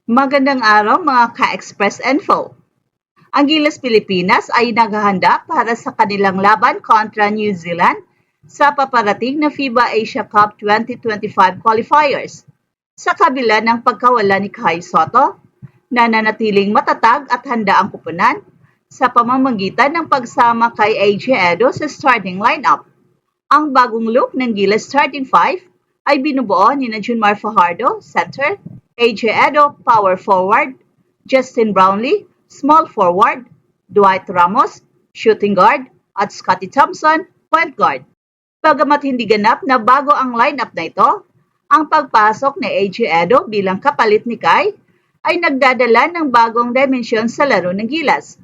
Magandang araw mga ka-Express Info. Ang Gilas Pilipinas ay naghahanda para sa kanilang laban kontra New Zealand sa paparating na FIBA Asia Cup 2025 qualifiers. Sa kabila ng pagkawala ni Kai Sotto, nananatiling matatag at handa ang kupunan sa pamamagitan ng pagsama kay AJ Edo sa starting lineup. Ang bagong look ng Gilas starting five ay binubuo ni Junmar Fajardo, center, AJ Edo, power forward, Justin Brownlee, small forward, Dwight Ramos, shooting guard, at Scottie Thompson, point guard. Bagamat hindi ganap na bago ang lineup na ito, ang pagpasok ni AJ Edo bilang kapalit ni Kai ay nagdadala ng bagong dimensyon sa laro ng Gilas.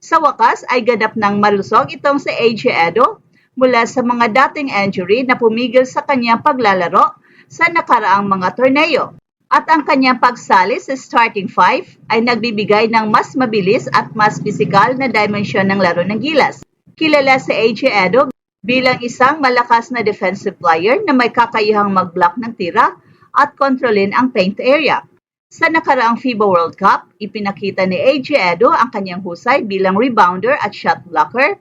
Sa wakas ay ganap ng malusog itong si AJ Edo mula sa mga dating injury na pumigil sa kanyang paglalaro sa nakaraang mga torneo. At ang kanyang pagsali sa starting five ay nagbibigay ng mas mabilis at mas pisikal na dimensyon ng laro ng Gilas. Kilala si AJ Edo bilang isang malakas na defensive player na may kakayahang mag-block ng tira at kontrolin ang paint area. Sa nakaraang FIBA World Cup, ipinakita ni AJ Edo ang kanyang husay bilang rebounder at shot blocker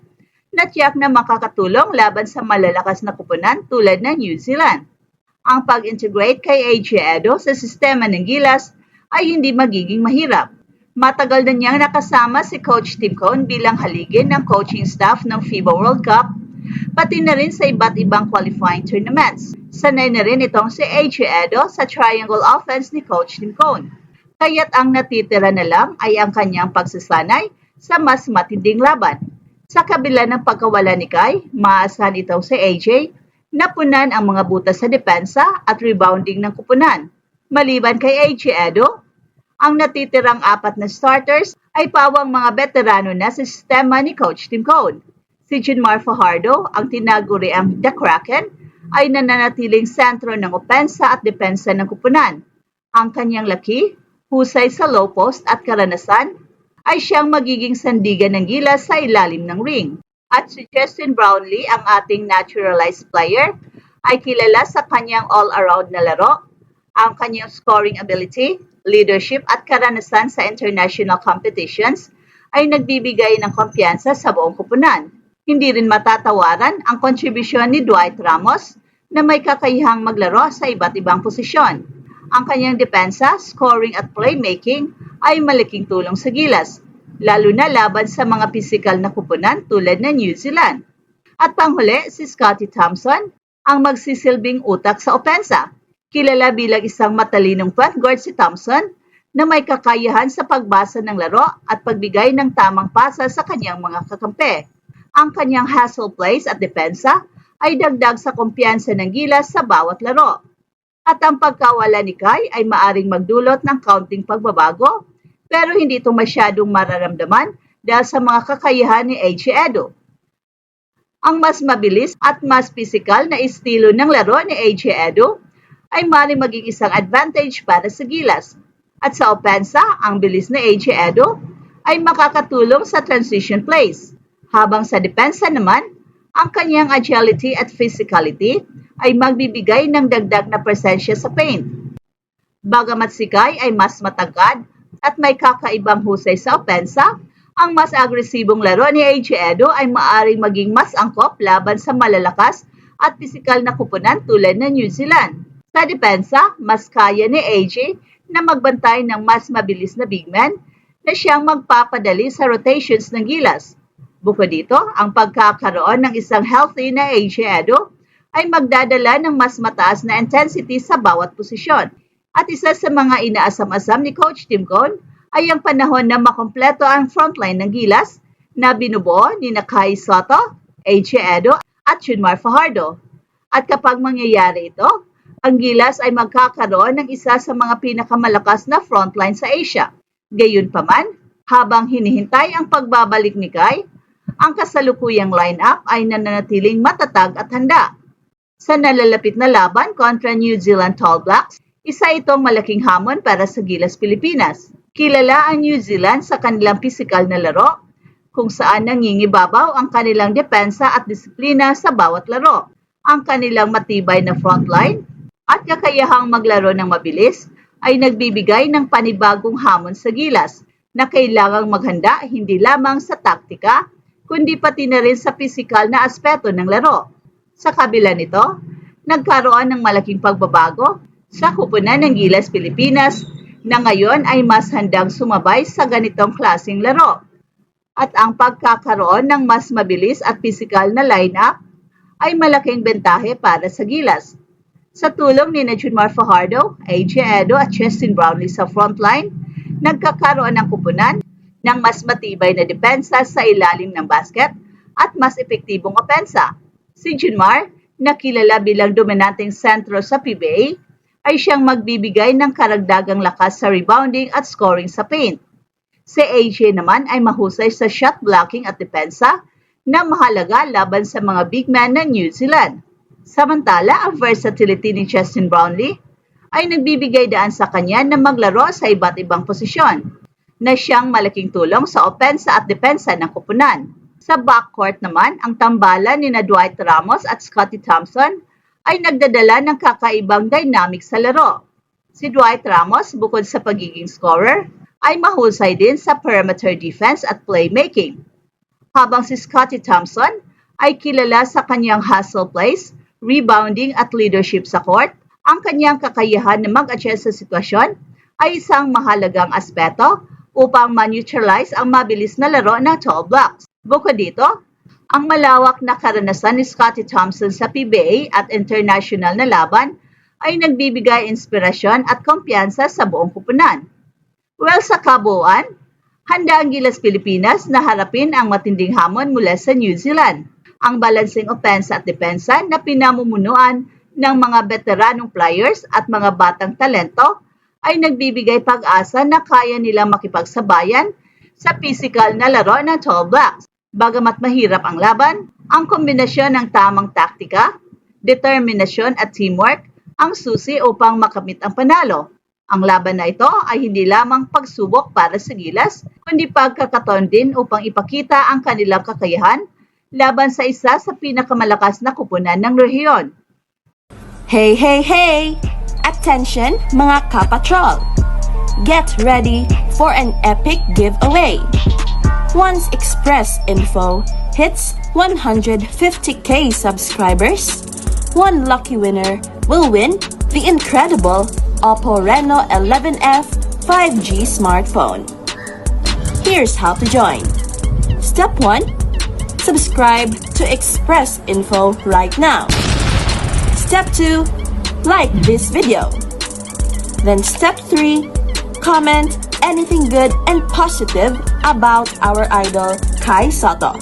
na tiyak na makakatulong laban sa malalakas na kupunan tulad ng New Zealand. Ang pag-integrate kay AJ Edo sa sistema ng Gilas ay hindi magiging mahirap. Matagal na niyang nakasama si Coach Tim Cone bilang haligin ng coaching staff ng FIBA World Cup, pati na rin sa iba't ibang qualifying tournaments. Sanay na rin itong si AJ Edo sa triangle offense ni Coach Tim Cone. Kaya't ang natitira na lang ay ang kanyang pagsasanay sa mas matinding laban. Sa kabila ng pagkawala ni Kai, maasahan itong si AJ na punan ang mga butas sa depensa at rebounding ng kupunan. Maliban kay AJ Edo, ang natitirang apat na starters ay pawang mga veterano na sa sistema ni Coach Tim Cone. Si Junmar Fajardo, ang tinaguriang The Kraken, ay nananatiling sentro ng opensa at depensa ng kupunan. Ang kanyang laki, husay sa low post at karanasan, ay siyang magiging sandigan ng Gilas sa ilalim ng ring. At si Justin Brownlee, ang ating naturalized player, ay kilala sa kanyang all-around na laro, ang kanyang scoring ability, leadership at karanasan sa international competitions ay nagbibigay ng kumpiyansa sa buong kupunan. Hindi rin matatawaran ang kontribusyon ni Dwight Ramos na may kakayahang maglaro sa iba't ibang posisyon. Ang kanyang depensa, scoring at playmaking ay malaking tulong sa Gilas, lalo na laban sa mga pisikal na kupunan tulad ng New Zealand. At panghuli, si Scottie Thompson, ang magsisilbing utak sa opensa. Kilala bilang isang matalinong point guard si Thompson na may kakayahan sa pagbasa ng laro at pagbigay ng tamang pasa sa kanyang mga kakampi. Ang kanyang hustle plays at depensa ay dagdag sa kumpiyansa ng Gilas sa bawat laro. At ang pagkawala ni Kai ay maaring magdulot ng kaunting pagbabago, pero hindi ito masyadong mararamdaman dahil sa mga kakayahan ni AJ Edo. Ang mas mabilis at mas pisikal na estilo ng laro ni AJ Edo ay maaaring maging isang advantage para sa Gilas. At sa opensa, ang bilis ni AJ Edo ay makakatulong sa transition plays. Habang sa depensa naman, ang kanyang agility at physicality ay magbibigay ng dagdag na presensya sa paint. Bagamat si Kai ay mas matagad at may kakaibang husay sa opensa, ang mas agresibong laro ni AJ Edo ay maaaring maging mas angkop laban sa malalakas at pisikal na kupunan tulad ng New Zealand. Sa depensa, mas kaya ni AJ na magbantay ng mas mabilis na big man na siyang magpapadali sa rotations ng Gilas. Bukod dito, ang pagkakaroon ng isang healthy na AJ Edo ay magdadala ng mas mataas na intensity sa bawat posisyon. At isa sa mga inaasam-asam ni Coach Tim Cone ay ang panahon na makompleto ang frontline ng Gilas na binubuo ni Kai Sotto, AJ Edo at Junmar Fajardo. At kapag mangyayari ito, ang Gilas ay magkakaroon ng isa sa mga pinakamalakas na frontline sa Asia. Gayunpaman, habang hinihintay ang pagbabalik ni Kai, ang kasalukuyang lineup ay nananatiling matatag at handa. Sa nalalapit na laban kontra New Zealand Tall Blacks, isa itong malaking hamon para sa Gilas Pilipinas. Kilala ang New Zealand sa kanilang pisikal na laro, kung saan nangingibabaw ang kanilang depensa at disiplina sa bawat laro. Ang kanilang matibay na frontline at kakayahang maglaro ng mabilis ay nagbibigay ng panibagong hamon sa Gilas na kailangang maghanda hindi lamang sa taktika, kundi pati na rin sa pisikal na aspeto ng laro. Sa kabila nito, nagkaroon ng malaking pagbabago sa kupunan ng Gilas Pilipinas na ngayon ay mas handang sumabay sa ganitong klaseng laro. At ang pagkakaroon ng mas mabilis at pisikal na lineup ay malaking bentahe para sa Gilas. Sa tulong ni Junmar Fajardo, AJ Edo at Justin Brownlee sa frontline, nagkakaroon ng kupunan ng mas matibay na depensa sa ilalim ng basket at mas epektibong opensa. Si Junmar, na kilala bilang dominanteng sentro sa PBA, ay siyang magbibigay ng karagdagang lakas sa rebounding at scoring sa paint. Si AJ naman ay mahusay sa shot blocking at depensa na mahalaga laban sa mga big man ng New Zealand. Samantala, ang versatility ni Justin Brownlee ay nagbibigay daan sa kanya na maglaro sa iba't ibang posisyon, na siyang malaking tulong sa opensa at depensa ng kupunan. Sa backcourt naman, ang tambalan ni Dwight Ramos at Scottie Thompson ay nagdadala ng kakaibang dynamic sa laro. Si Dwight Ramos, bukod sa pagiging scorer, ay mahusay din sa perimeter defense at playmaking. Habang si Scottie Thompson ay kilala sa kanyang hustle plays, rebounding at leadership sa court, ang kanyang kakayahan na mag-adjust sa sitwasyon ay isang mahalagang aspeto upang ma-neutralize ang mabilis na laro ng tall blocks. Bukod dito, ang malawak na karanasan ni Scottie Thompson sa PBA at international na laban ay nagbibigay inspirasyon at kumpiyansa sa buong kupunan. Well, sa kabuuan, handa ang Gilas Pilipinas na harapin ang matinding hamon mula sa New Zealand. Ang balancing opensa at depensa na pinamumunuan ng mga veteranong players at mga batang talento ay nagbibigay pag-asa na kaya nilang makipagsabayan sa physical na laro ng tall blocks. Bagamat mahirap ang laban, ang kombinasyon ng tamang taktika, determinasyon at teamwork ang susi upang makamit ang panalo. Ang laban na ito ay hindi lamang pagsubok para sa Gilas, kundi pagkakataon din upang ipakita ang kanilang kakayahan laban sa isa sa pinakamalakas na kupunan ng rehiyon. Hey, hey, hey! Attention mga kapatrol! Get ready for an epic giveaway! Once Express Info hits 150k subscribers, one lucky winner will win the incredible Oppo Reno 11F 5G smartphone. Here's how to join. Step 1. Subscribe to Express Info right now. Step 2. Like this video. Then step 3. Comment anything good and positive about our idol Kai Soto.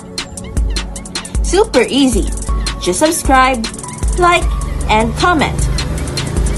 Super easy. Just subscribe, like, and comment.